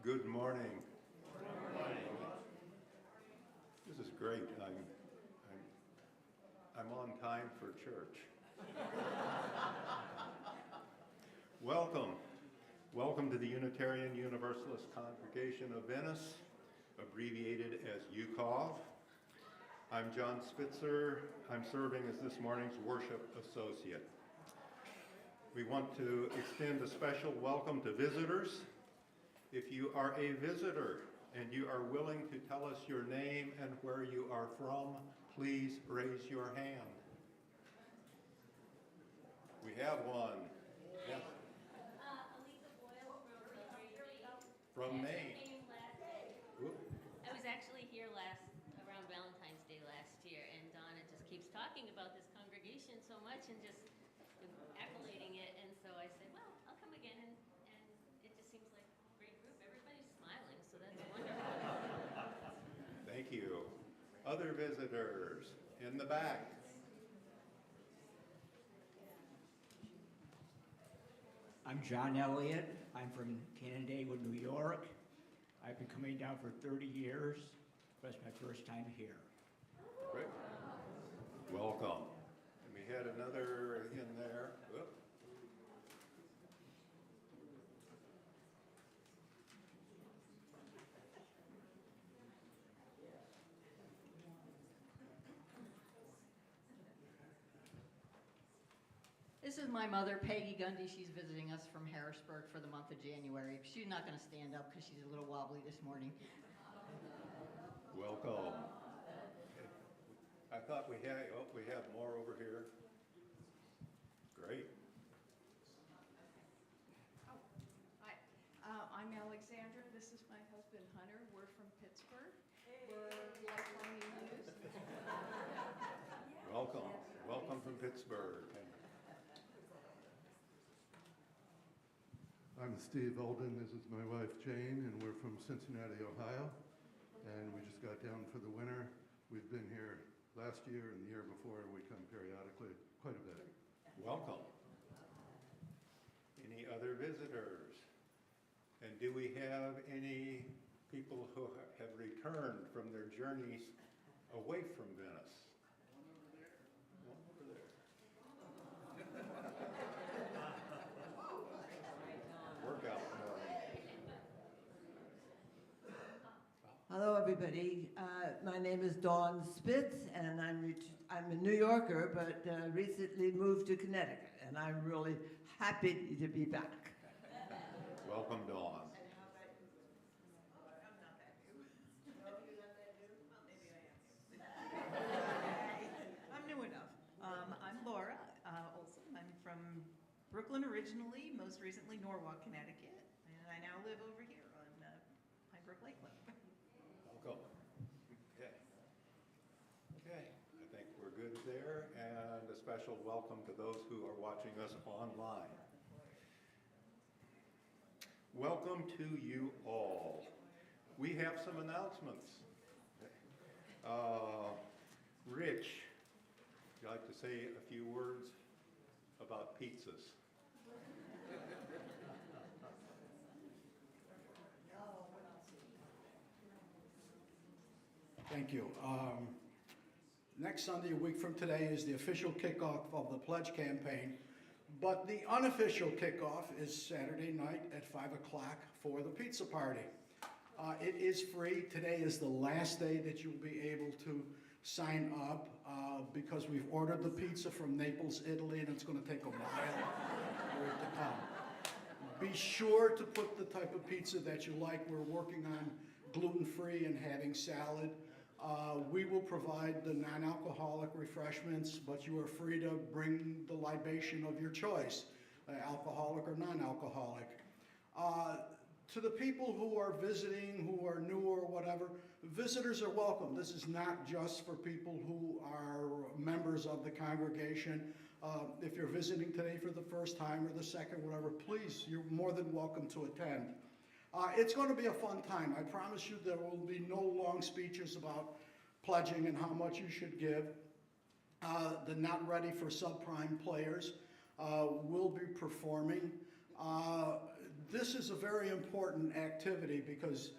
Good morning. This is great. I'm on time for church. Welcome to the Unitarian Universalist Congregation of Venice, abbreviated as UCOV. I'm John Spitzer. I'm serving as this morning's worship associate. We want to extend a special welcome to visitors. If you are a visitor and you are willing to tell us your name and where you are from, please raise your hand. We have one. Yes. From Maine. I was actually here around Valentine's Day last year, and Donna just keeps talking about this congregation so much and just accolading it, and so I said, well, I'll come again, and it just seems like a great group. Everybody's smiling, so that's wonderful. Thank you. Other visitors in the back. I'm John Elliott. I'm from Canandaigua, New York. I've been coming down for 30 years, but it's my first time here. Great. Welcome. And we had another in there. Whoop. This is my mother, Peggy Gundy. She's visiting us from Harrisburg for the month of January. She's not going to stand up because she's a little wobbly this morning. Welcome. I thought we have more over here. Great. Hi, I'm Alexandra. This is my husband, Hunter. We're from Pittsburgh. We're lifelong Unions. Welcome from Pittsburgh. I'm Steve Olden. This is my wife, Jane, and we're from Cincinnati, Ohio. And we just got down for the winter. We've been here last year and the year before. We come periodically quite a bit. Welcome. Any other visitors? And do we have any people who have returned from their journeys away from Venice? One over there. Workout morning. Hello, everybody. My name is Dawn Spitz, and I'm a New Yorker, but recently moved to Connecticut, and I'm really happy to be back. Welcome, Dawn. And how about you? I'm not that new. No, you're not that new? Well, maybe I am. I'm new enough. I'm Laura Olson. I'm from Brooklyn originally, most recently Norwalk, Connecticut, and I now live over here on Pinebrook Lakeland. Welcome. Okay, I think we're good there, and a special welcome to those who are watching us online. Welcome to you all. We have some announcements. Rich, would you like to say a few words about pizzas? Thank you. Next Sunday, a week from today, is the official kickoff of the Pledge campaign, but the unofficial kickoff is Saturday night at 5 o'clock for the pizza party. It is free. Today is the last day that you'll be able to sign up because we've ordered the pizza from Naples, Italy, and it's going to take a while for it to come. Be sure to put the type of pizza that you like. We're working on gluten-free and having salad. We will provide the non-alcoholic refreshments, but you are free to bring the libation of your choice, alcoholic or non-alcoholic. To the people who are visiting, who are new or whatever, visitors are welcome. This is not just for people who are members of the congregation. If you're visiting today for the first time or the second, whatever, please, you're more than welcome to attend. It's going to be a fun time. I promise you there will be no long speeches about pledging and how much you should give. The Not Ready for Subprime players will be performing. this is a very important activity because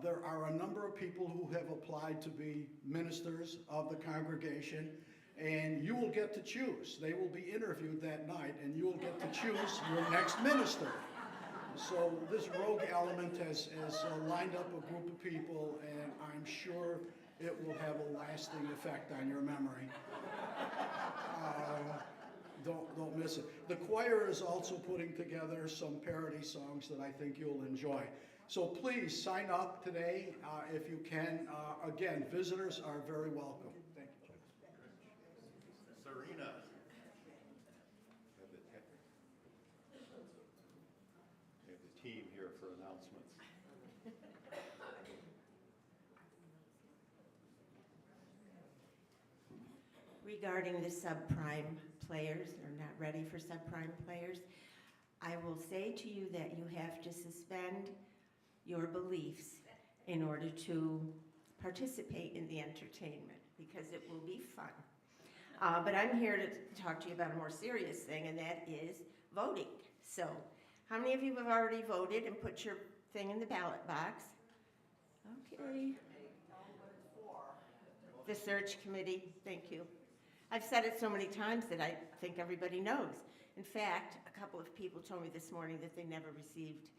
there are a number of people who have applied to be ministers of the congregation, and you will get to choose. They will be interviewed that night, and you will get to choose your next minister. So this rogue element has lined up a group of people, and I'm sure it will have a lasting effect on your memory. Don't miss it. The choir is also putting together some parody songs that I think you'll enjoy. So please sign up today if you can. Again, visitors are very welcome. Thank you. Serena. We have the team here for announcements. Regarding the subprime players, or not ready for subprime players, I will say to you that you have to suspend your beliefs in order to participate in the entertainment, because it will be fun. But I'm here to talk to you about a more serious thing, and that is voting. So, how many of you have already voted and put your thing in the ballot box? Okay. The search committee, thank you. I've said it so many times that I think everybody knows. In fact, a couple of people told me this morning that they never received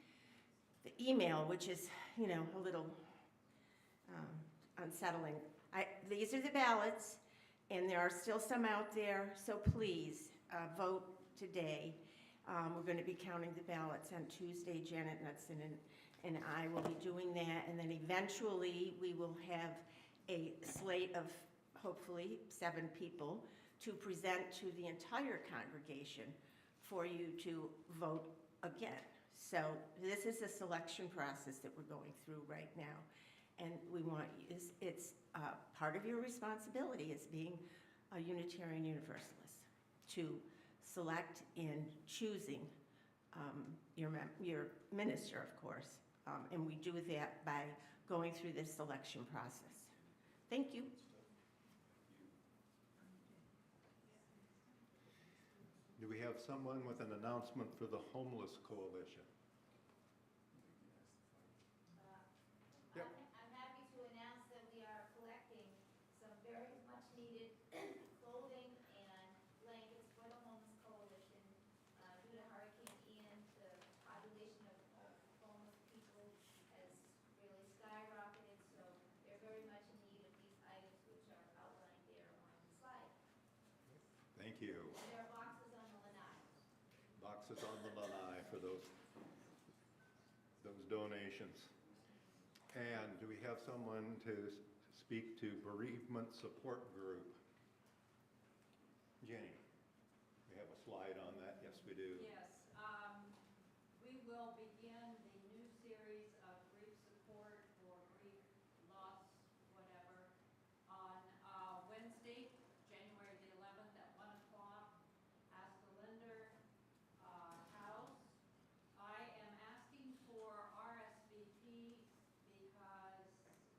the email, which is, you know, a little unsettling. These are the ballots, and there are still some out there, so please vote today. We're going to be counting the ballots on Tuesday. Janet Knudsen and I will be doing that, and then eventually we will have a slate of hopefully 7 people to present to the entire congregation for you to vote again. So this is a selection process that we're going through right now, and we want it's part of your responsibility as being a Unitarian Universalist to select in choosing your minister, of course, and we do that by going through this selection process. Thank you. Do we have someone with an announcement for the Homeless Coalition? Yep. I'm happy to announce that we are collecting some very much needed clothing and blankets for the Homeless Coalition. Due to Hurricane Ian, the population of homeless people has really skyrocketed, so they're very much in need of these items which are outlined there on the slide. Thank you. And there are boxes on the lanai. Boxes on the lanai for those donations. And do we have someone to speak to Bereavement Support Group? Jane, we have a slide on that. Yes, we do. Yes, we will begin the new series of grief support for grief, loss, whatever, on Wednesday, January the 11th at 1 o'clock, at the Linder House. I am asking for RSVP because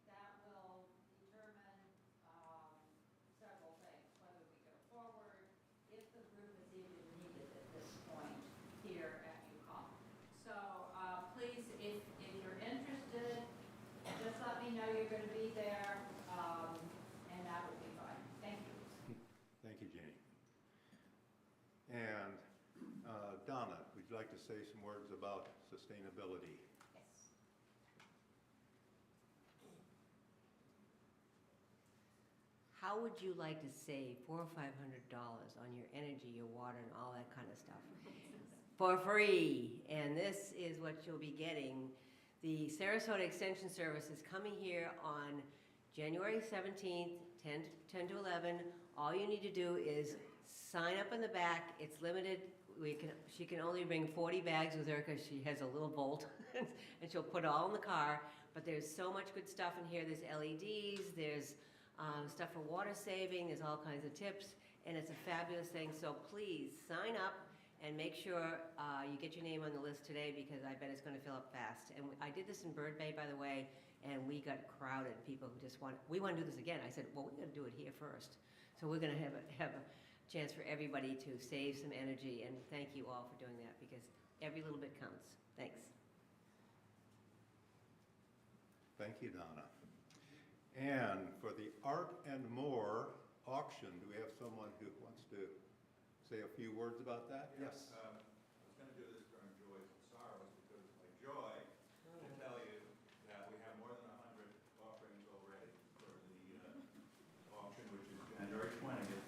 that will determine several things, whether we go forward, if the group is even needed at this point here at UConn. So please, if you're interested, just let me know you're going to be there, and that will be fine. Thank you. Thank you, Jane. And Donna, would you like to say some words about sustainability? Yes. How would you like to save $400 or $500 on your energy, your water, and all that kind of stuff for free? And this is what you'll be getting. The Sarasota Extension Service is coming here on January 17th, 10 to 11. All you need to do is sign up in the back. It's limited. She can only bring 40 bags with her because she has a little Bolt, and she'll put it all in the car. But there's so much good stuff in here. There's LEDs, there's stuff for water saving, there's all kinds of tips, and it's a fabulous thing. So please sign up and make sure you get your name on the list today, because I bet it's going to fill up fast. And I did this in Bird Bay, by the way, and we got crowded. People who just we want to do this again. I said, well, we're going to do it here first. So we're going to have a chance for everybody to save some energy, and thank you all for doing that, because every little bit counts. Thanks. Thank you, Donna. And for the Art and More auction, do we have someone who wants to say a few words about that? Yes. I was going to do this during joys and sorrows because it's my joy to tell you that we have more than 100 offerings already for the auction, which is January 20th,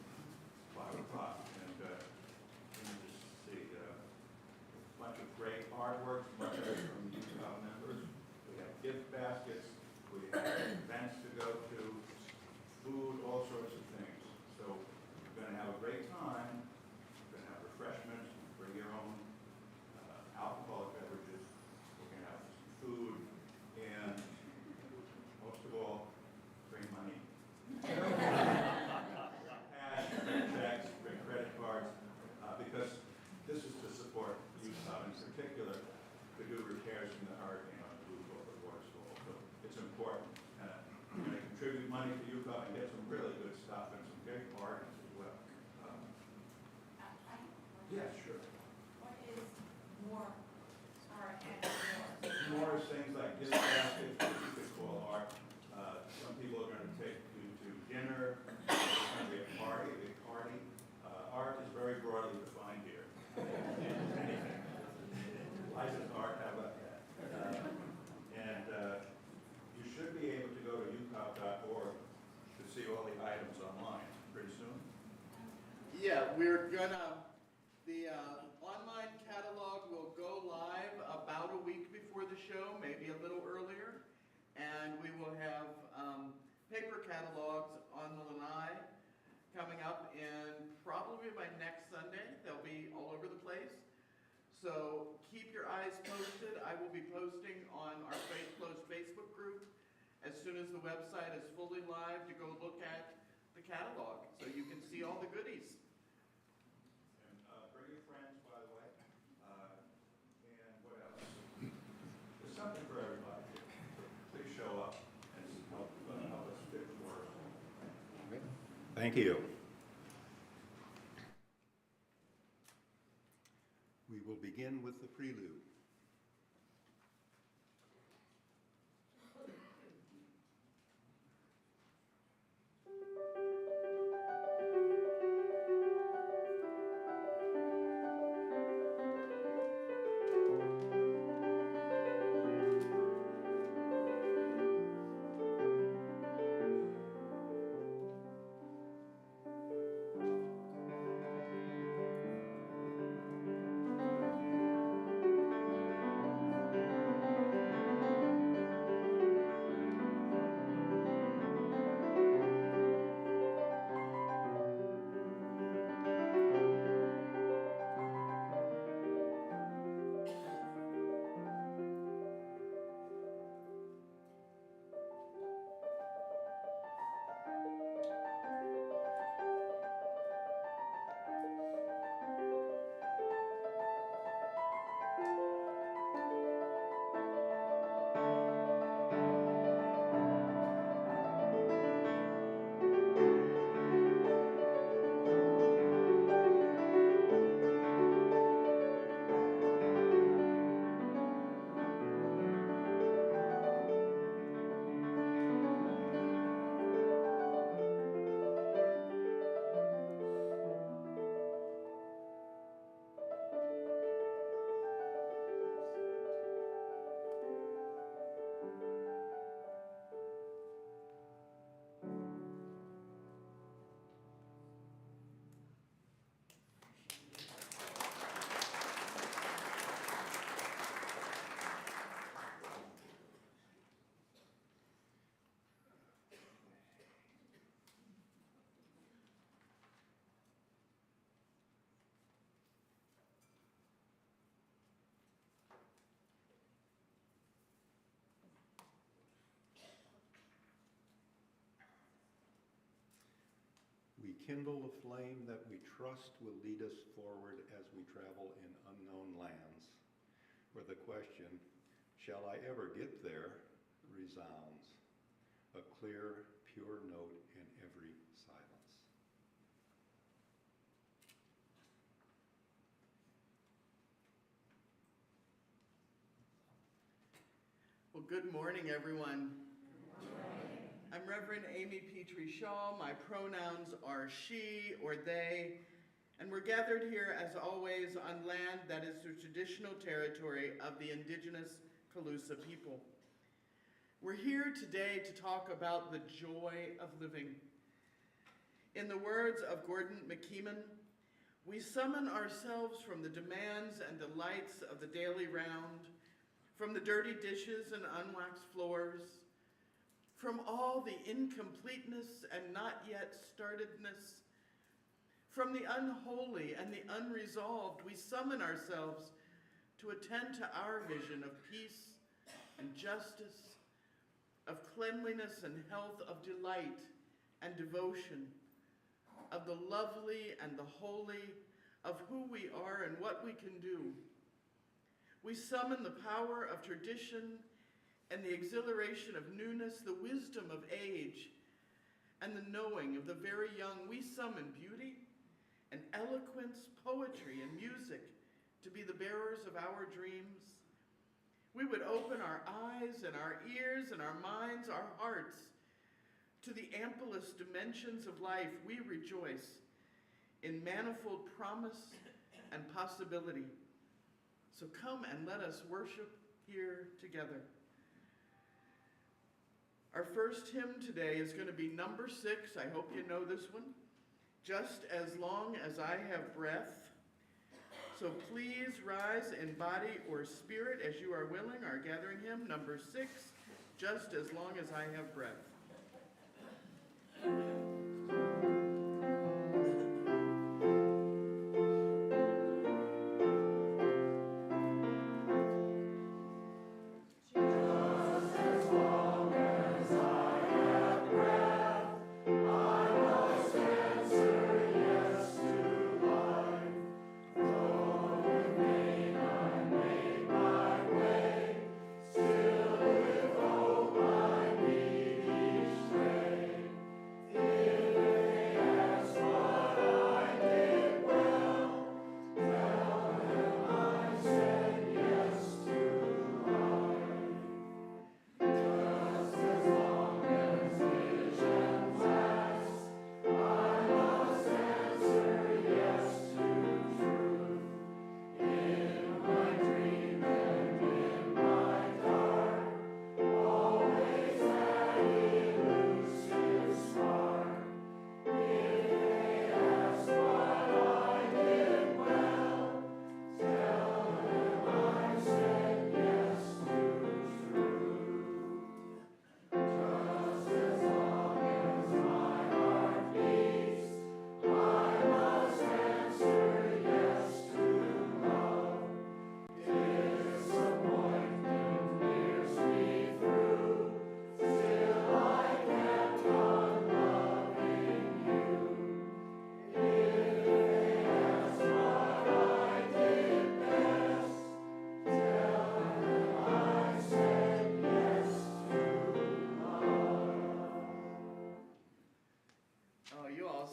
5 o'clock. And let me just see, a bunch of great artworks, much of it from UCOM members. We have gift baskets. We have events to go to, food, all sorts of things. So we're going to have a great time. We're going to have refreshments, bring your own alcoholic beverages. We're going to have some food, and most of all, bring money. Cash, bring checks, bring credit cards, because this is to support UCOM in particular to do repairs in the hurricane on the roof of the water school. So it's important. We're going to contribute money to UCOM and get some really good stuff and some great bargains as well. Yeah, sure. What is more, art and more? More is things like gift baskets, which you could call art. Some people are going to take you to dinner. There's going to be a party, a big party. Art is very broadly defined here. Anything. License art, how about that? And you should be able to go to ucop.org to see all the items online pretty soon. Yeah, we're gonna, the online catalog will go live about a week before the show, maybe a little earlier. And we will have paper catalogs on the lanai coming up in probably by next Sunday. They'll be all over the place. So keep your eyes posted. I will be posting on our closed Facebook group as soon as the website is fully live to go look at the catalog so you can see all the goodies. And bring your friends, by the way. And what else? There's something for everybody. Please show up and help us fit work. Thank you. We will begin with the prelude. We kindle a flame that we trust will lead us forward as we travel in unknown lands, where the question, shall I ever get there, resounds, a clear, pure note in every silence. Good morning, everyone. I'm Reverend Amy Petrie Shaw. My pronouns are she or they, and we're gathered here, as always, on land that is the traditional territory of the indigenous Calusa people. We're here today to talk about the joy of living. In the words of Gordon McKeeman, we summon ourselves from the demands and delights of the daily round, from the dirty dishes and unwaxed floors, from all the incompleteness and not yet startedness, from the unholy and the unresolved, we summon ourselves to attend to our vision of peace and justice, of cleanliness and health, of delight and devotion, of the lovely and the holy, of who we are and what we can do. We summon the power of tradition and the exhilaration of newness, the wisdom of age, and the knowing of the very young. We summon beauty and eloquence, poetry and music to be the bearers of our dreams. We would open our eyes and our ears and our minds, our hearts, to the amplest dimensions of life. We rejoice in manifold promise and possibility. So come and let us worship here together. Our first hymn today is going to be number 6. I hope you know this one. Just as long as I have breath. So please rise in body or spirit as you are willing. Our gathering hymn, number 6, Just as long as I have breath.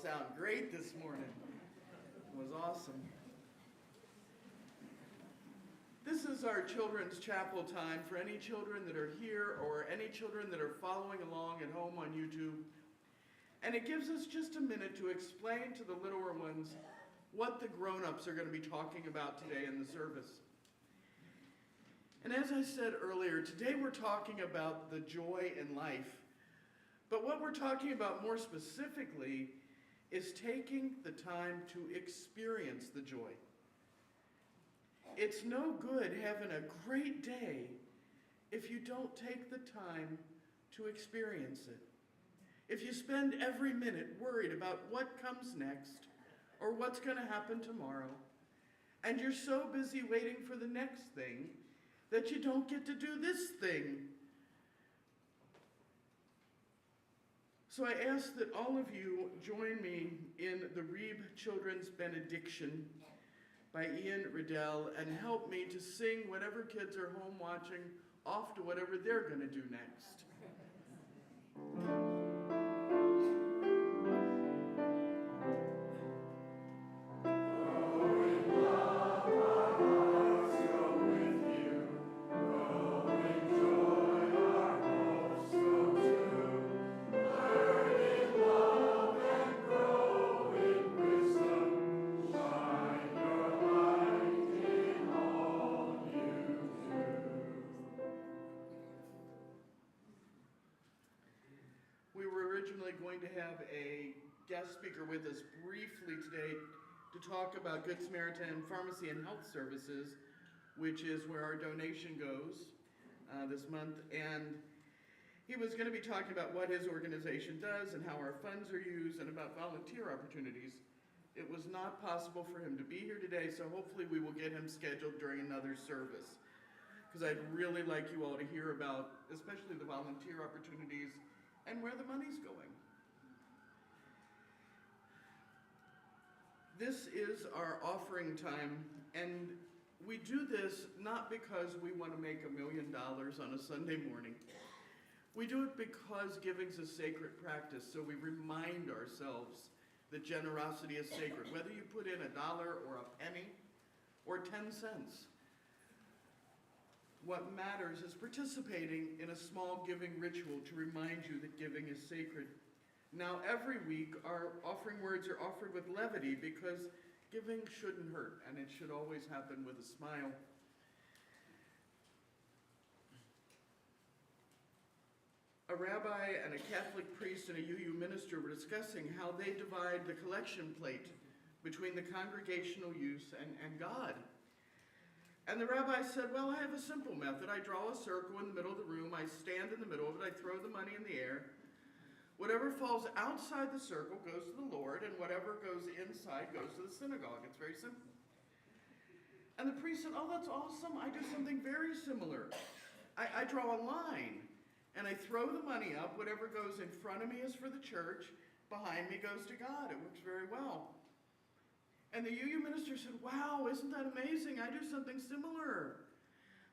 Sound great this morning. It was awesome. This is our children's chapel time for any children that are here or any children that are following along at home on YouTube. And it gives us just a minute to explain to the littler ones what the grown-ups are going to be talking about today in the service. And as I said earlier, today we're talking about the joy in life. But what we're talking about more specifically is taking the time to experience the joy. It's no good having a great day if you don't take the time to experience it. If you spend every minute worried about what comes next or what's going to happen tomorrow, and you're so busy waiting for the next thing that you don't get to do this thing. So I ask that all of you join me in the Reeb Children's Benediction by Ian Riddell and help me to sing whatever kids are home watching off to whatever they're going to do next. Joy originally going to have a guest speaker with us briefly today to talk about Good Samaritan Pharmacy and Health Services, which is where our donation goes this month. And he was going to be talking about what his organization does and how our funds are used and about volunteer opportunities. It was not possible for him to be here today, so hopefully we will get him scheduled during another service. Because I'd really like you all to hear about, especially the volunteer opportunities and where the money's going. This is our offering time, and we do this not because we want to make $1 million on a Sunday morning. We do it because giving's a sacred practice, so we remind ourselves that generosity is sacred, whether you put in $1 or a penny or 10 cents. What matters is participating in a small giving ritual to remind you that giving is sacred. Now, every week, our offering words are offered with levity because giving shouldn't hurt, and it should always happen with a smile. A rabbi and a Catholic priest and a UU minister were discussing how they divide the collection plate between the congregational use and God. And the rabbi said, well, I have a simple method. I draw a circle in the middle of the room. I stand in the middle of it. I throw the money in the air. Whatever falls outside the circle goes to the Lord, and whatever goes inside goes to the synagogue. It's very simple. And the priest said, oh, that's awesome. I do something very similar. I draw a line. And I throw the money up. Whatever goes in front of me is for the church. Behind me goes to God. It works very well. And the UU minister said, wow, isn't that amazing? I do something similar.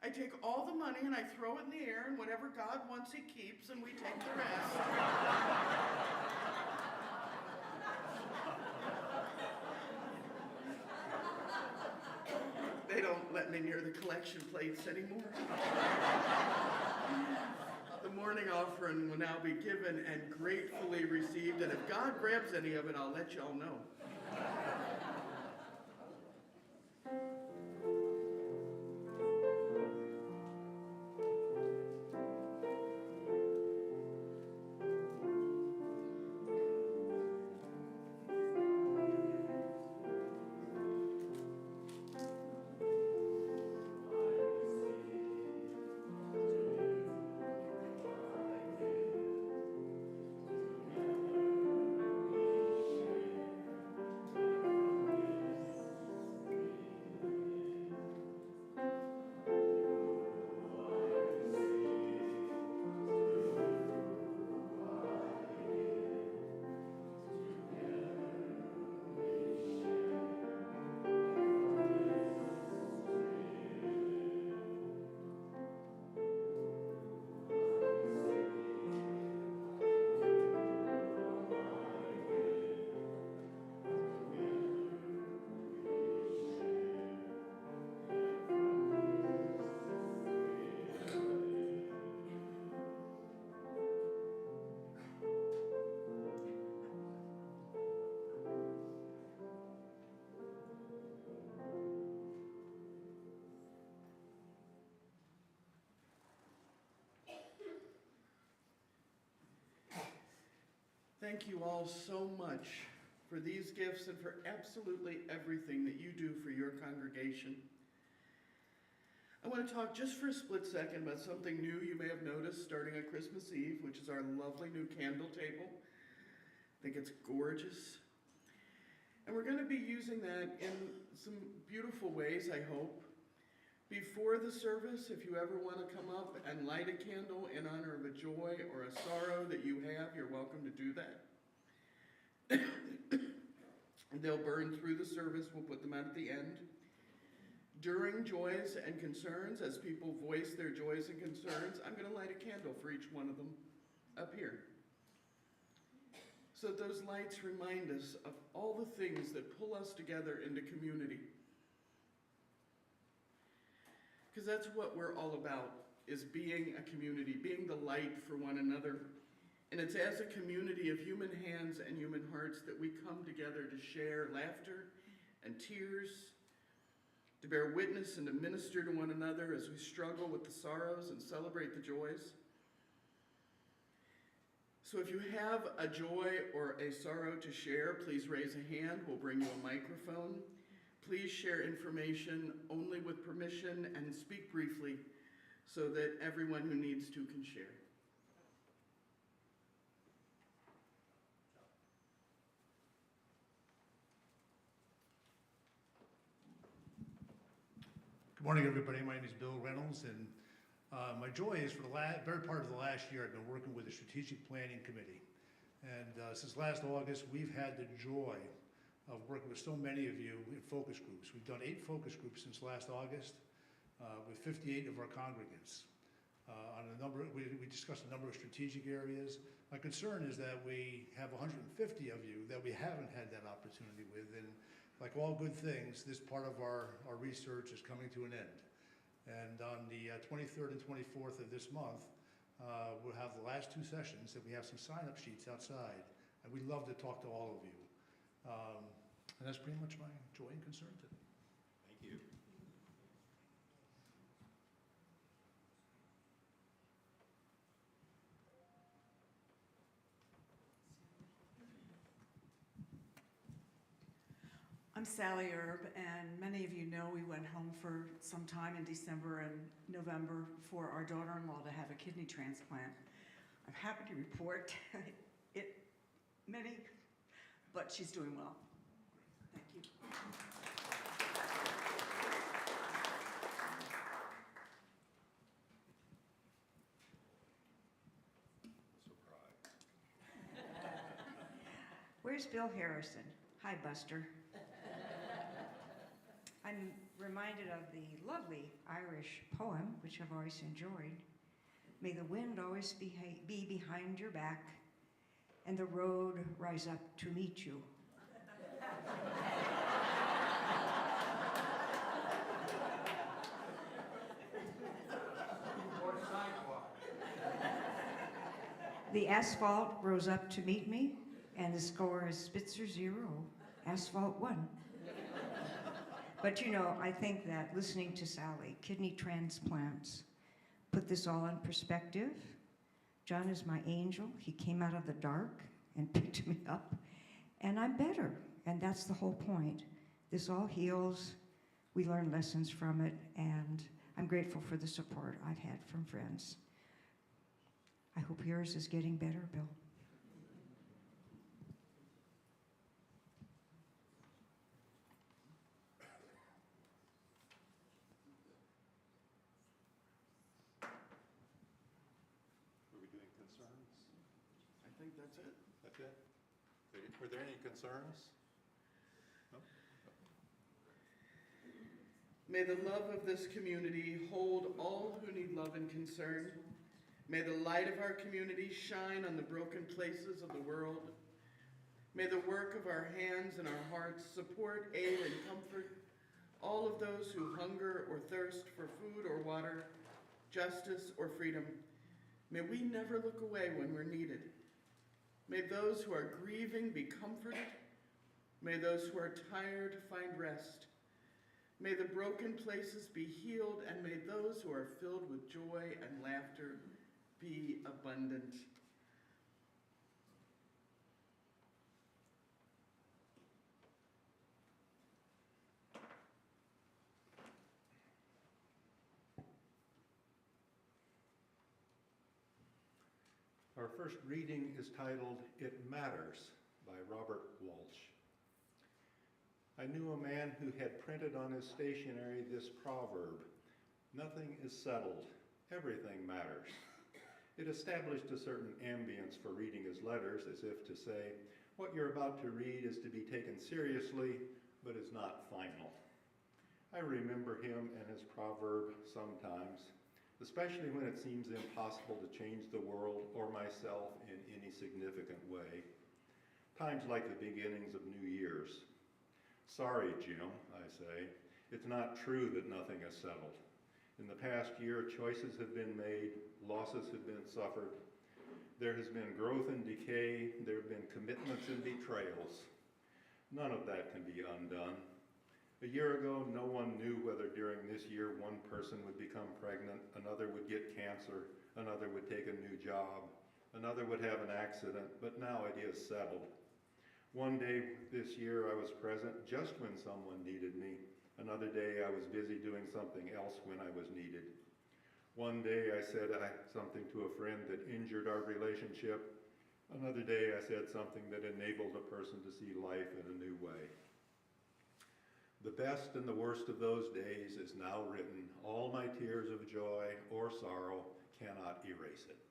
I take all the money and I throw it in the air, and whatever God wants he keeps, and we take the rest. They don't let me near the collection plates anymore. The morning offering will now be given and gratefully received, and if God grabs any of it, I'll let y'all know. Thank you all so much for these gifts and for absolutely everything that you do for your congregation. I want to talk just for a split second about something new you may have noticed starting on Christmas Eve, which is our lovely new candle table. I think it's gorgeous. And we're going to be using that in some beautiful ways, I hope. Before the service, if you ever want to come up and light a candle in honor of a joy or a sorrow that you have, you're welcome to do that. They'll burn through the service. We'll put them out at the end. During joys and concerns, as people voice their joys and concerns, I'm going to light a candle for each one of them up here. So that those lights remind us of all the things that pull us together into community. Because that's what we're all about, is being a community, being the light for one another. And it's as a community of human hands and human hearts that we come together to share laughter and tears, to bear witness and to minister to one another as we struggle with the sorrows and celebrate the joys. So if you have a joy or a sorrow to share, please raise a hand. We'll bring you a microphone. Please share information only with permission and speak briefly so that everyone who needs to can share. Good morning, everybody. My name is Bill Reynolds, and my joy is for the very part of the last year, I've been working with the Strategic Planning Committee. And since last August, we've had the joy of working with so many of you in focus groups. We've done 8 focus groups since last August with 58 of our congregants. We discussed a number of strategic areas. My concern is that we have 150 of you that we haven't had that opportunity with, and like all good things, this part of our research is coming to an end. And on the 23rd and 24th of this month, we'll have the last 2 sessions, and we have some sign-up sheets outside, and we'd love to talk to all of you. And that's pretty much my joy and concern today. Thank you. I'm Sally Erb, and many of you know we went home for some time in December and November for our daughter-in-law to have a kidney transplant. I'm happy to report but she's doing well. Thank you. Surprise. Where's Bill Harrison? Hi, Buster. I'm reminded of the lovely Irish poem, which I've always enjoyed. May the wind always be behind your back, and the road rise up to meet you. The asphalt rose up to meet me, and the score is Spitzer 0, asphalt 1. But you know, I think that listening to Sally, kidney transplants, put this all in perspective. John is my angel. He came out of the dark and picked me up, and I'm better, and that's the whole point. This all heals. We learn lessons from it, and I'm grateful for the support I've had from friends. I hope yours is getting better, Bill. I think that's it. That's it? Were there any concerns? No? May the love of this community hold all who need love and concern. May the light of our community shine on the broken places of the world. May the work of our hands and our hearts support, aid, and comfort all of those who hunger or thirst for food or water, justice or freedom. May we never look away when we're needed. May those who are grieving be comforted. May those who are tired find rest. May the broken places be healed, and may those who are filled with joy and laughter be abundant. Our first reading is titled, It Matters, by Robert Walsh. I knew a man who had printed on his stationery this proverb, "Nothing is settled, everything matters." It established a certain ambience for reading his letters, as if to say, what you're about to read is to be taken seriously, but is not final. I remember him and his proverb sometimes, especially when it seems impossible to change the world or myself in any significant way. Times like the beginnings of New Year's. Sorry, Jim, I say. It's not true that nothing is settled. In the past year, choices have been made, losses have been suffered. There has been growth and decay. There have been commitments and betrayals. None of that can be undone. A year ago, no one knew whether during this year one person would become pregnant, another would get cancer, another would take a new job, Another would have an accident, but now it is settled. One day this year I was present just when someone needed me. Another day I was busy doing something else when I was needed. One day I said something to a friend that injured our relationship. Another day I said something that enabled a person to see life in a new way. The best and the worst of those days is now written. All my tears of joy or sorrow cannot erase it.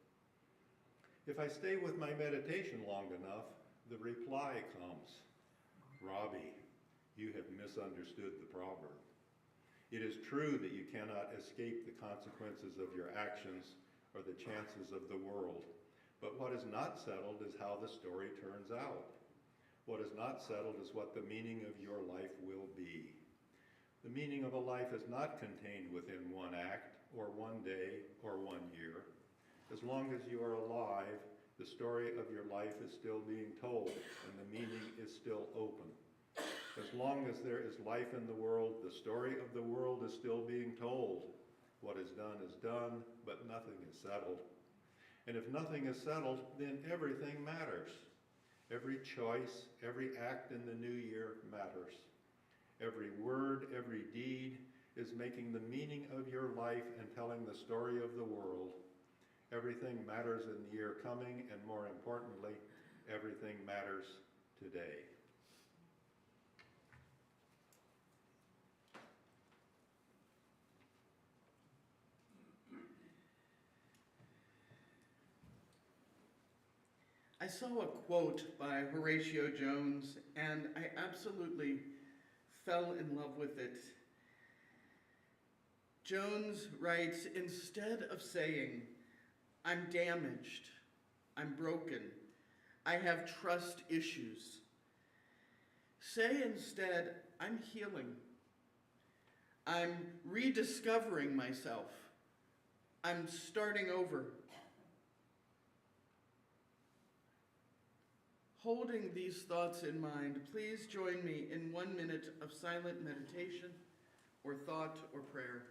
If I stay with my meditation long enough, the reply comes. Robbie, you have misunderstood the proverb. It is true that you cannot escape the consequences of your actions or the chances of the world. But what is not settled is how the story turns out. What is not settled is what the meaning of your life will be. The meaning of a life is not contained within one act, or one day, or 1 year. As long as you are alive, the story of your life is still being told, and the meaning is still open. As long as there is life in the world, the story of the world is still being told. What is done, but nothing is settled. And if nothing is settled, then everything matters. Every choice, every act in the new year matters. Every word, every deed is making the meaning of your life and telling the story of the world. Everything matters in the year coming, and more importantly, everything matters today. I saw a quote by Horatio Jones, and I absolutely fell in love with it. Jones writes, instead of saying, I'm damaged, I'm broken, I have trust issues, say instead, I'm healing, I'm rediscovering myself, I'm starting over. Holding these thoughts in mind, please join me in 1 minute of silent meditation or thought or prayer.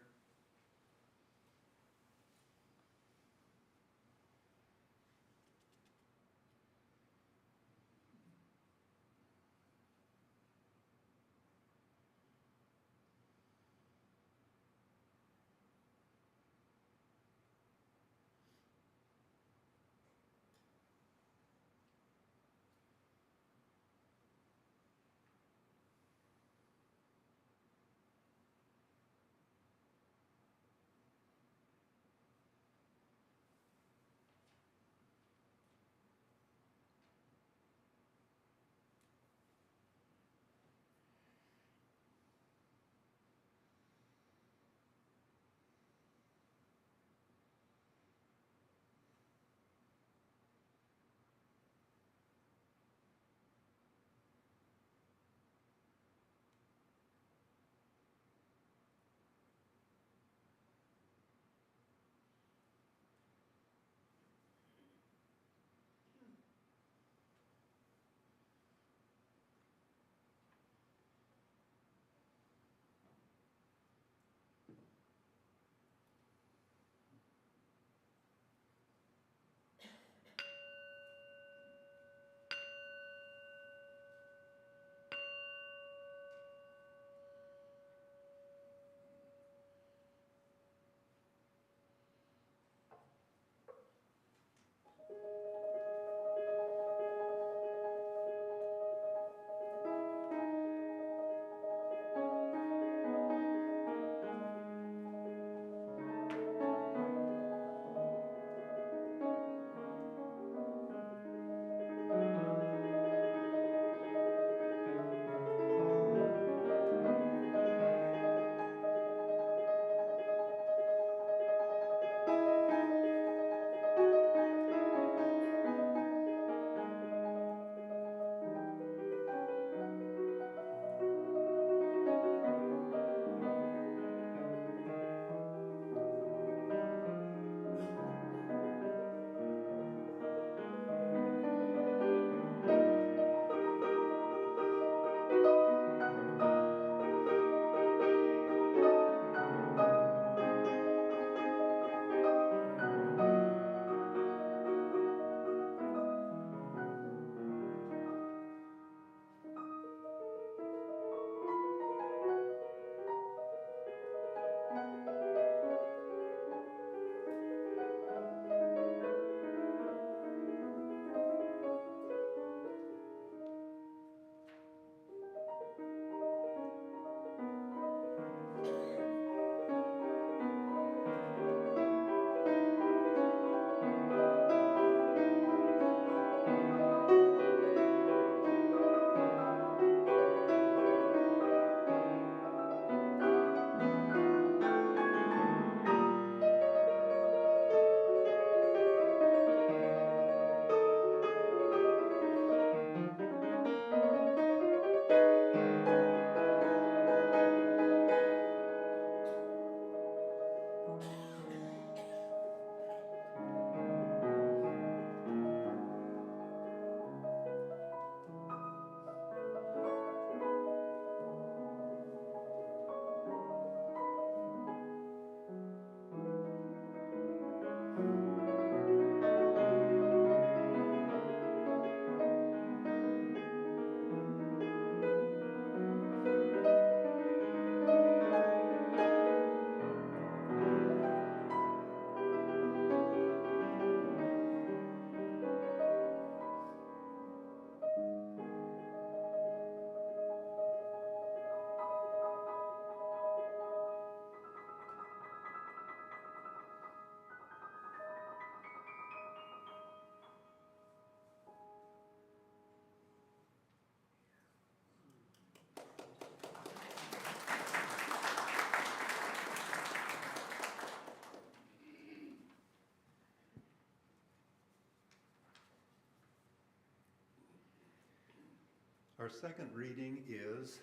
Our second reading is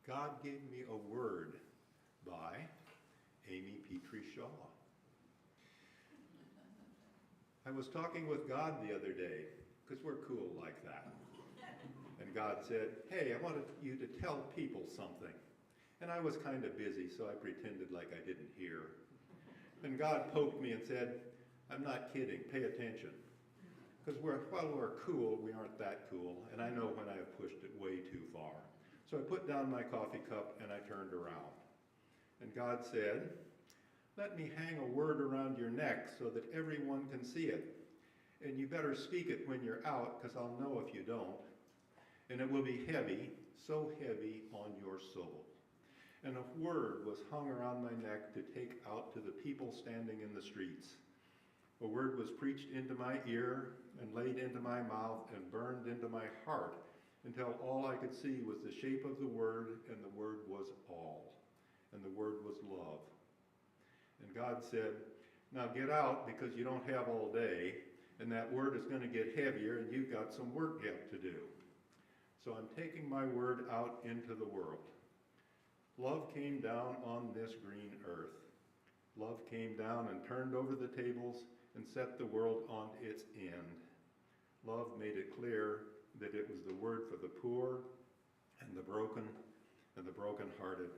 God Gave Me a Word by Amy Petrie Shaw. I was talking with God the other day, because we're cool like that. And God said, hey, I wanted you to tell people something. And I was kind of busy, so I pretended like I didn't hear. And God poked me and said, I'm not kidding, pay attention. Because while we're cool, we aren't that cool, and I know when I have pushed it way too far. So I put down my coffee cup and I turned around. And God said, let me hang a word around your neck so that everyone can see it. And you better speak it when you're out, because I'll know if you don't. And it will be heavy, so heavy on your soul. And a word was hung around my neck to take out to the people standing in the streets. A word was preached into my ear and laid into my mouth and burned into my heart until all I could see was the shape of the word, and the word was all. And the word was love. And God said, now get out, because you don't have all day, and that word is going to get heavier, and you've got some work yet to do. So I'm taking my word out into the world. Love came down on this green earth. Love came down and turned over the tables and set the world on its end. Love made it clear that it was the word for the poor and the brokenhearted,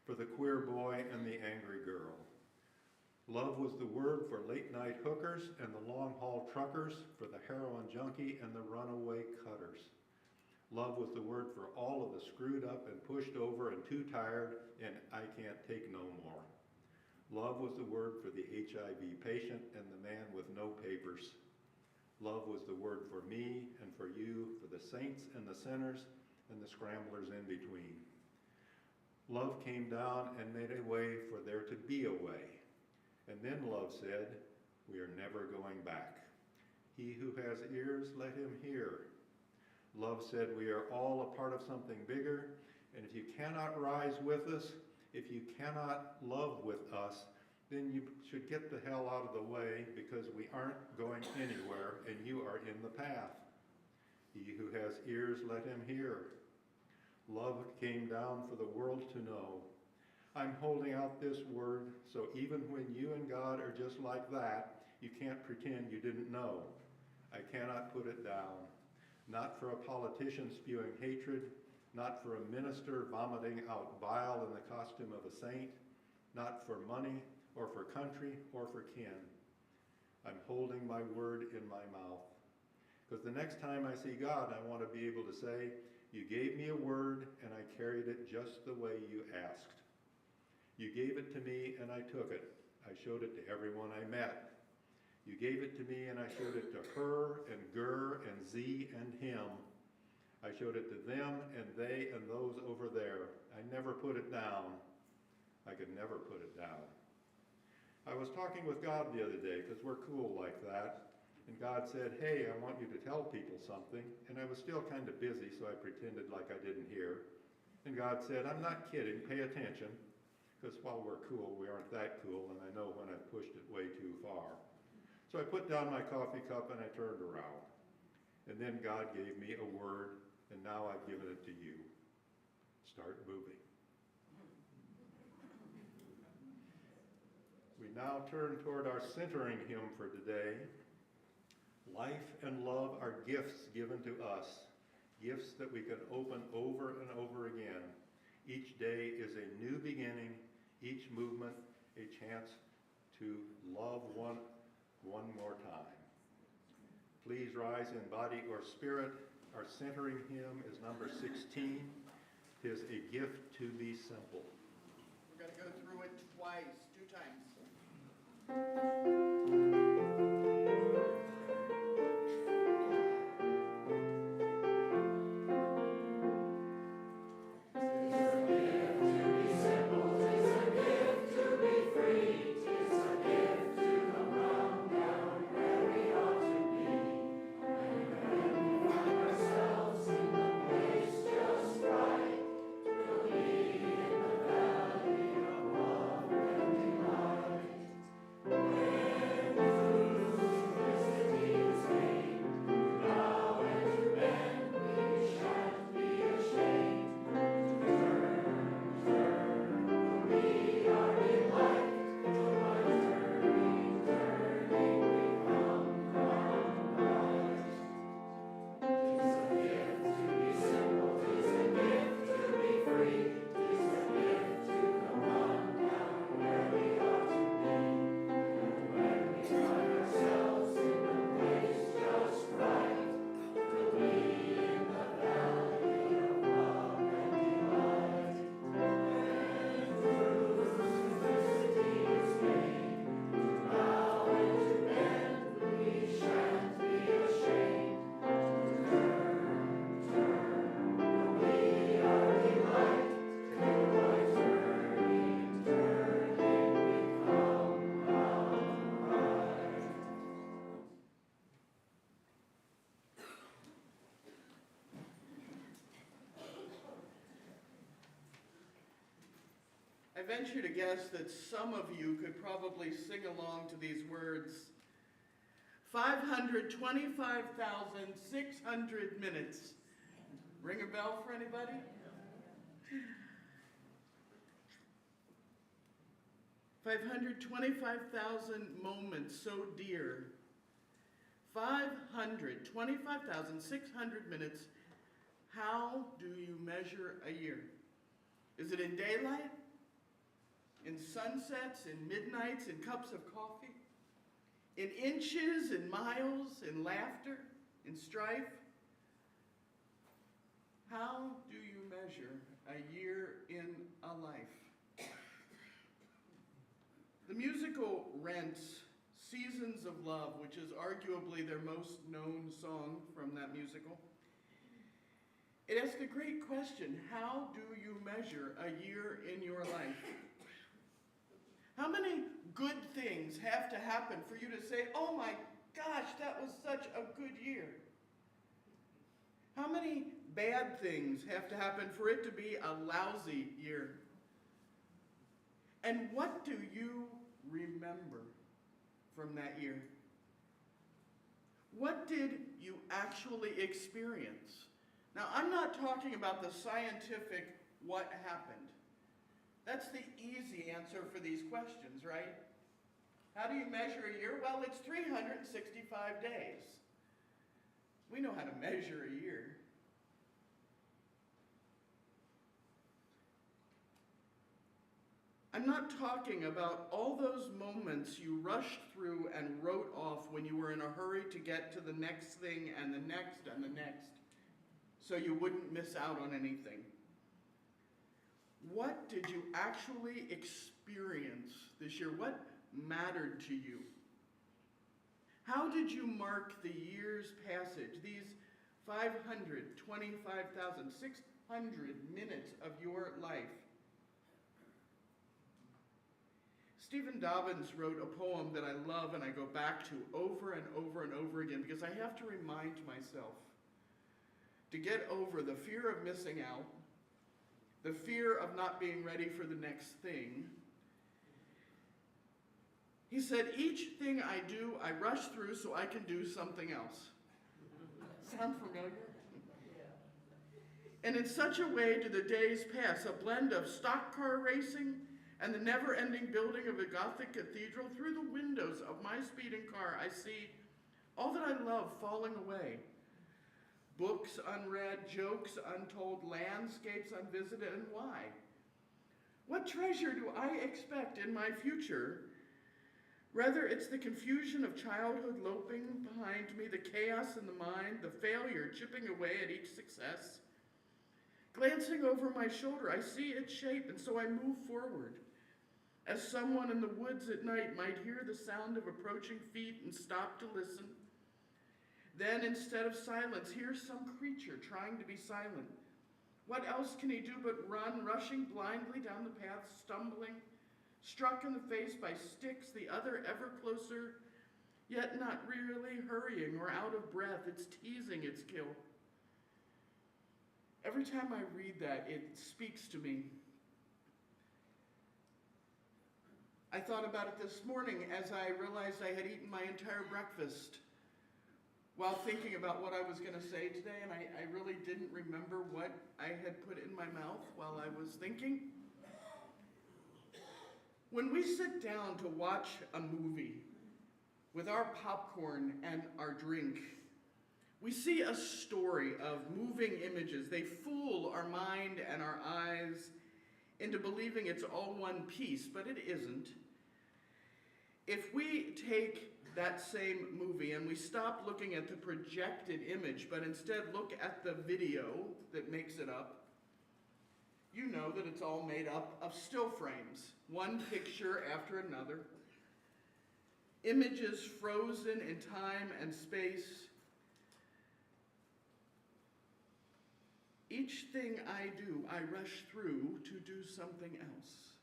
for the queer boy and the angry girl. Love was the word for late-night hookers and the long-haul truckers, for the heroin junkie and the runaway cutters. Love was the word for all of the screwed up and pushed over and too tired and I can't take no more. Love was the word for the HIV patient and the man with no papers. Love was the word for me and for you, for the saints and the sinners and the scramblers in between. Love came down and made a way for there to be a way. And then love said, we are never going back. He who has ears, let him hear. Love said, we are all a part of something bigger, and if you cannot rise with us, if you cannot love with us, then you should get the hell out of the way, because we aren't going anywhere and you are in the path. He who has ears, let him hear. Love came down for the world to know. I'm holding out this word, so even when you and God are just like that, you can't pretend you didn't know. I cannot put it down. Not for a politician spewing hatred, not for a minister vomiting out bile in the costume of a saint, not for money, or for country, or for kin. I'm holding my word in my mouth. Because the next time I see God, I want to be able to say, you gave me a word, and I carried it just the way you asked. You gave it to me, and I took it. I showed it to everyone I met. You gave it to me, and I showed it to her, and Ger, and Z, and him. I showed it to them, and they, and those over there. I never put it down. I could never put it down. I was talking with God the other day, because we're cool like that, and God said, hey, I want you to tell people something, and I was still kind of busy, so I pretended like I didn't hear. And God said, I'm not kidding, pay attention, because while we're cool, we aren't that cool, and I know when I've pushed it way too far. So I put down my coffee cup and I turned around. And then God gave me a word, and now I've given it to you. Start moving. We now turn toward our centering hymn for today. Life and love are gifts given to us, gifts that we can open over and over again. Each day is a new beginning, each movement a chance to love one more time. Please rise in body or spirit. Our centering hymn is number 16. 'Tis a gift to be simple. We're going to go through it twice, 2 times. When venture to guess that some of you could probably sing along to these words. 525,600 minutes. Ring a bell for anybody? 525,000 moments so dear. 525,600 minutes. How do you measure a year? Is it in daylight? In sunsets, in midnights, in cups of coffee? In inches, in miles, in laughter, in strife? How do you measure a year in a life? The musical Rent's Seasons of Love, which is arguably their most known song from that musical, it asks a great question. How do you measure a year in your life? How many good things have to happen for you to say, oh my gosh, that was such a good year? How many bad things have to happen for it to be a lousy year? And what do you remember from that year? What did you actually experience? Now, I'm not talking about the scientific what happened. That's the easy answer for these questions, right? How do you measure a year? Well, it's 365 days. We know how to measure a year. I'm not talking about all those moments you rushed through and wrote off when you were in a hurry to get to the next thing and the next and the next, so you wouldn't miss out on anything. What did you actually experience this year? What mattered to you? How did you mark the year's passage, these 525,600 minutes of your life? Stephen Dobbins wrote a poem that I love and I go back to over and over and over again because I have to remind myself to get over the fear of missing out, the fear of not being ready for the next thing. He said, each thing I do, I rush through so I can do something else. Sound familiar? And in such a way do the days pass, a blend of stock car racing and the never-ending building of a Gothic cathedral. Through the windows of my speeding car, I see all that I love falling away. Books unread, jokes untold, landscapes unvisited, and why? What treasure do I expect in my future? Rather, it's the confusion of childhood loping behind me, the chaos in the mind, the failure chipping away at each success. Glancing over my shoulder, I see its shape, and so I move forward. As someone in the woods at night might hear the sound of approaching feet and stop to listen, then instead of silence, hear some creature trying to be silent. What else can he do but run, rushing blindly down the path, stumbling, struck in the face by sticks, the other ever closer, yet not really hurrying or out of breath. It's teasing its kill. Every time I read that, it speaks to me. I thought about it this morning as I realized I had eaten my entire breakfast while thinking about what I was going to say today, and I really didn't remember what I had put in my mouth while I was thinking. When we sit down to watch a movie with our popcorn and our drink, we see a story of moving images. They fool our mind and our eyes into believing it's all one piece, but it isn't. If we take that same movie and we stop looking at the projected image, but instead look at the video that makes it up, you know that it's all made up of still frames, one picture after another, images frozen in time and space. Each thing I do, I rush through to do something else.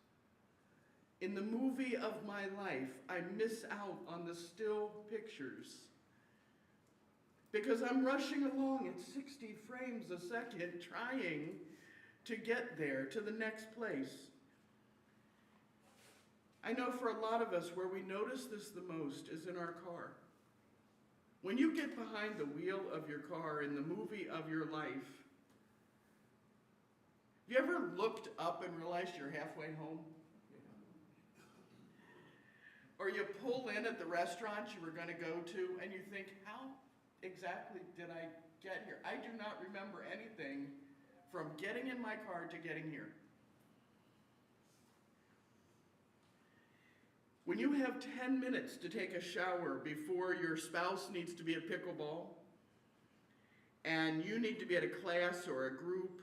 In the movie of my life, I miss out on the still pictures because I'm rushing along at 60 frames a second, trying to get there to the next place. I know for a lot of us, where we notice this the most is in our car. When you get behind the wheel of your car in the movie of your life, have you ever looked up and realized you're halfway home? Or you pull in at the restaurant you were going to go to and you think, how exactly did I get here? I do not remember anything from getting in my car to getting here. When you have 10 minutes to take a shower before your spouse needs to be at pickleball, and you need to be at a class or a group,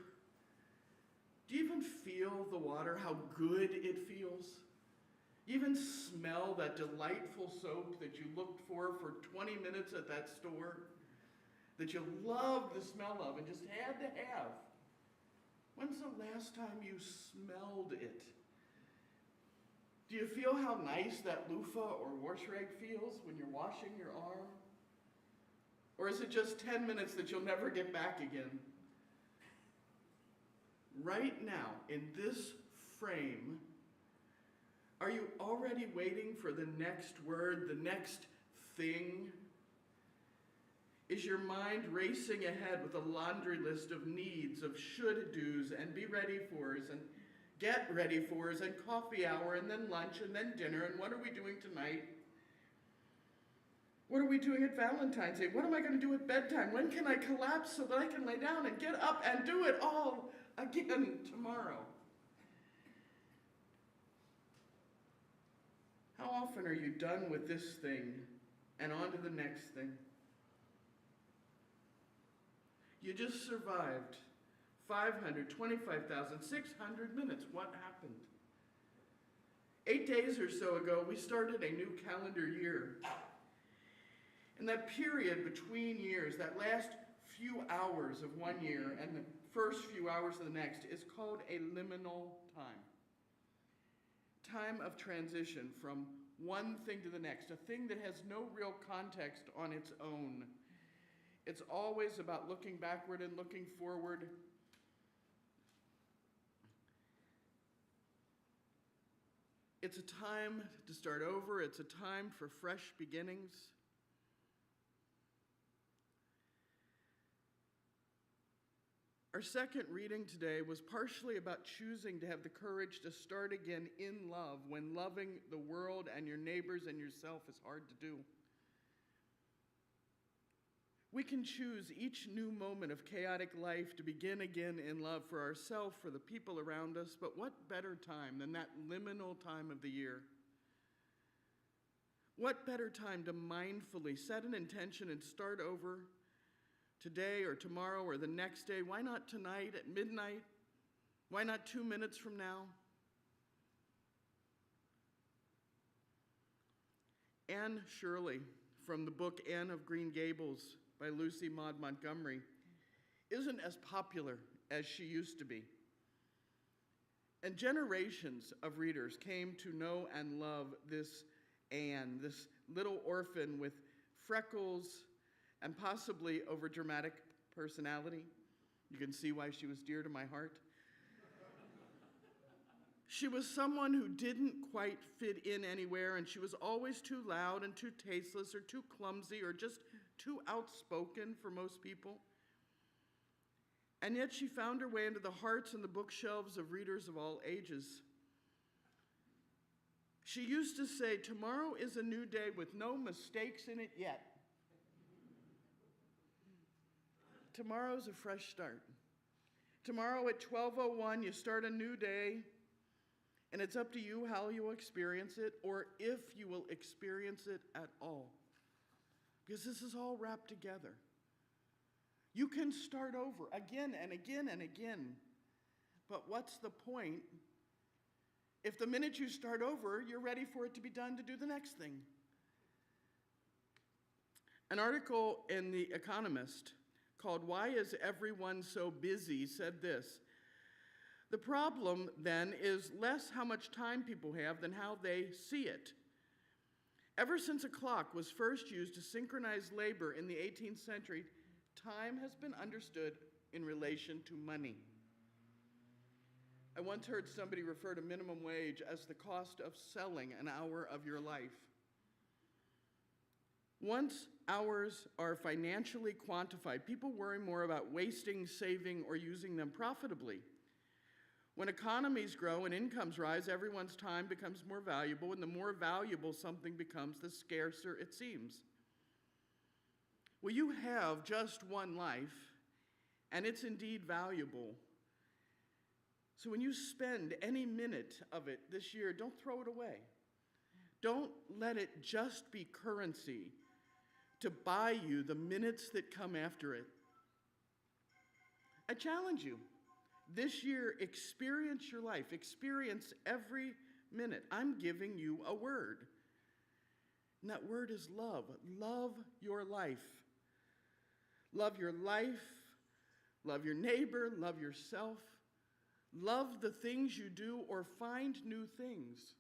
do you even feel the water, how good it feels? You even smell that delightful soap that you looked for 20 minutes at that store, that you love the smell of and just had to have? When's the last time you smelled it? Do you feel how nice that loofah or wash rag feels when you're washing your arm? Or is it just 10 minutes that you'll never get back again? Right now, in this frame, are you already waiting for the next word, the next thing? Is your mind racing ahead with a laundry list of needs, of should-dos, and be ready fors, and get ready fors, and coffee hour, and then lunch, and then dinner, and what are we doing tonight? What are we doing at Valentine's Day? What am I going to do at bedtime? When can I collapse so that I can lay down and get up and do it all again tomorrow? How often are you done with this thing and on to the next thing? You just survived 525,600 minutes. What happened? 8 days or so ago, we started a new calendar year. And that period between years, that last few hours of one year and the first few hours of the next, is called a liminal time. Time of transition from one thing to the next, a thing that has no real context on its own. It's always about looking backward and looking forward. It's a time to start over. It's a time for fresh beginnings. Our second reading today was partially about choosing to have the courage to start again in love when loving the world and your neighbors and yourself is hard to do. We can choose each new moment of chaotic life to begin again in love for ourselves, for the people around us, but what better time than that liminal time of the year? What better time to mindfully set an intention and start over today or tomorrow or the next day? Why not tonight at midnight? Why not 2 minutes from now? Anne Shirley, from the book Anne of Green Gables by Lucy Maud Montgomery, isn't as popular as she used to be. And generations of readers came to know and love this Anne, this little orphan with freckles and possibly overdramatic personality. You can see why she was dear to my heart. She was someone who didn't quite fit in anywhere, and she was always too loud and too tasteless or too clumsy or just too outspoken for most people. And yet she found her way into the hearts and the bookshelves of readers of all ages. She used to say, "Tomorrow is a new day with no mistakes in it yet." Tomorrow's a fresh start. Tomorrow at 12:01, you start a new day, and it's up to you how you will experience it, or if you will experience it at all. Because this is all wrapped together. You can start over again and again and again. But what's the point if the minute you start over, you're ready for it to be done to do the next thing? An article in The Economist called "Why is Everyone So Busy?" said this: "The problem, then, is less how much time people have than how they see it. Ever since a clock was first used to synchronize labor in the 18th century, time has been understood in relation to money. I once heard somebody refer to minimum wage as the cost of selling an hour of your life. Once hours are financially quantified, people worry more about wasting, saving, or using them profitably. When economies grow and incomes rise, everyone's time becomes more valuable, and the more valuable something becomes, the scarcer it seems. Well, you have just one life, and it's indeed valuable. So when you spend any minute of it this year, don't throw it away. Don't let it just be currency to buy you the minutes that come after it. I challenge you. This year, experience your life. Experience every minute. I'm giving you a word. And that word is love. Love your life. Love your life. Love your neighbor. Love yourself. Love the things you do or find new things.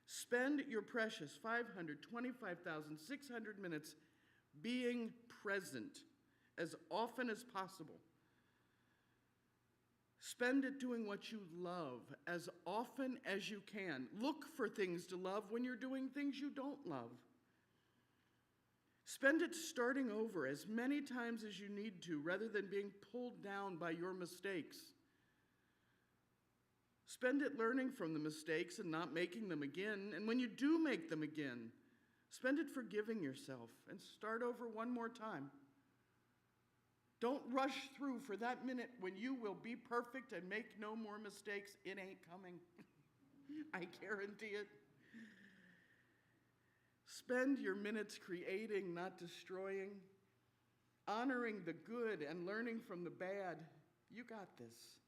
Spend your precious 525,600 minutes being present as often as possible. Spend it doing what you love as often as you can. Look for things to love when you're doing things you don't love. Spend it starting over as many times as you need to rather than being pulled down by your mistakes. Spend it learning from the mistakes and not making them again. And when you do make them again, spend it forgiving yourself and start over one more time. Don't rush through for that minute when you will be perfect and make no more mistakes. It ain't coming. I guarantee it. Spend your minutes creating, not destroying, honoring the good and learning from the bad. You got this.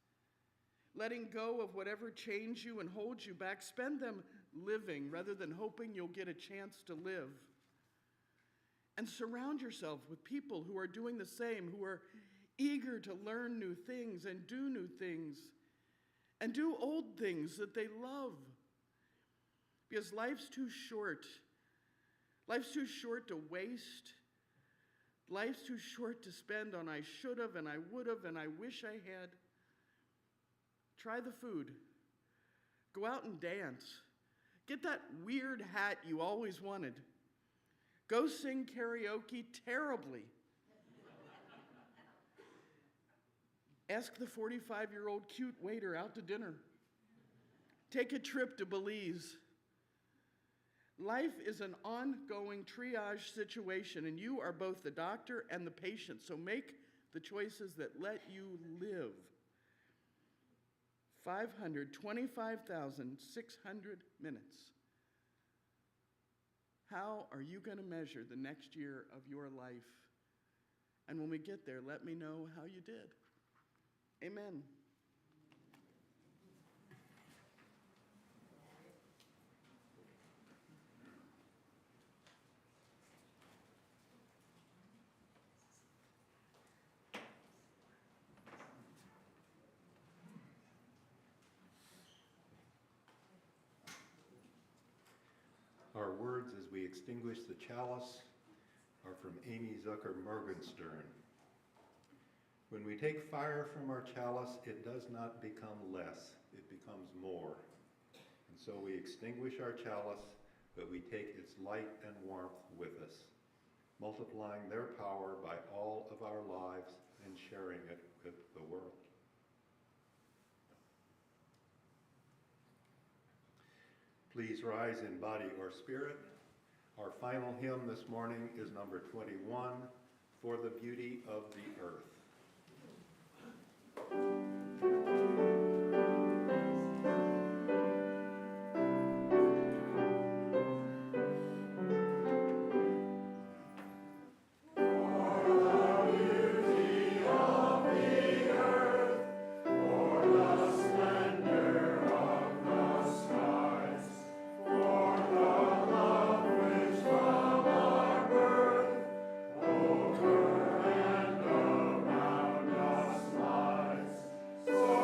Letting go of whatever chains you and holds you back. Spend them living rather than hoping you'll get a chance to live. And surround yourself with people who are doing the same, who are eager to learn new things and do new things and do old things that they love. Because life's too short. Life's too short to waste. Life's too short to spend on I should have and I would have and I wish I had. Try the food. Go out and dance. Get that weird hat you always wanted. Go sing karaoke terribly. Ask the 45-year-old cute waiter out to dinner. Take a trip to Belize. Life is an ongoing triage situation, and you are both the doctor and the patient, so make the choices that let you live. 525,600 minutes. How are you going to measure the next year of your life? And when we get there, let me know how you did. Amen. Our words as we extinguish the chalice are from Amy Zucker Morgenstern. When we take fire from our chalice, it does not become less, it becomes more. And so we extinguish our chalice, but we take its light and warmth with us, multiplying their power by all of our lives and sharing it with the world. Please rise in body or spirit. Our final hymn this morning is number 21, For the Beauty of the Earth. So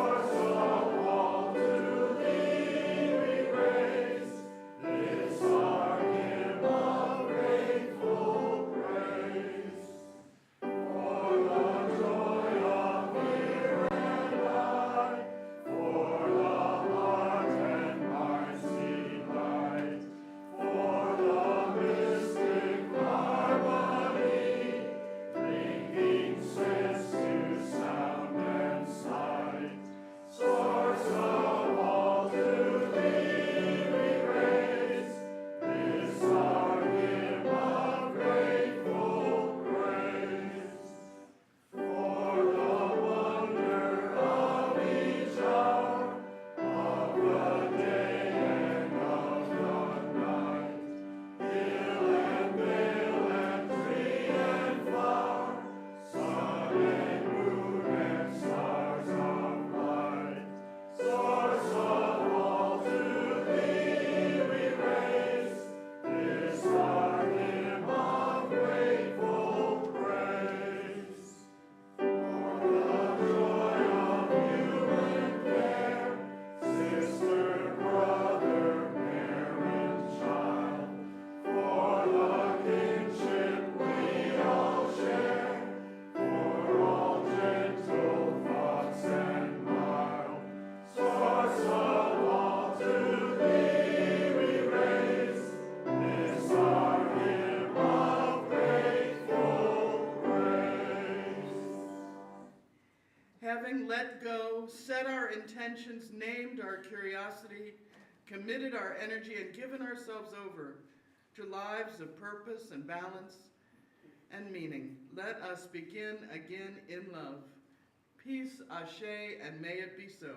Having let go, set our intentions, named our curiosity, committed our energy, and given ourselves over to lives of purpose and balance and meaning, let us begin again in love. Peace, ashe, and may it be so.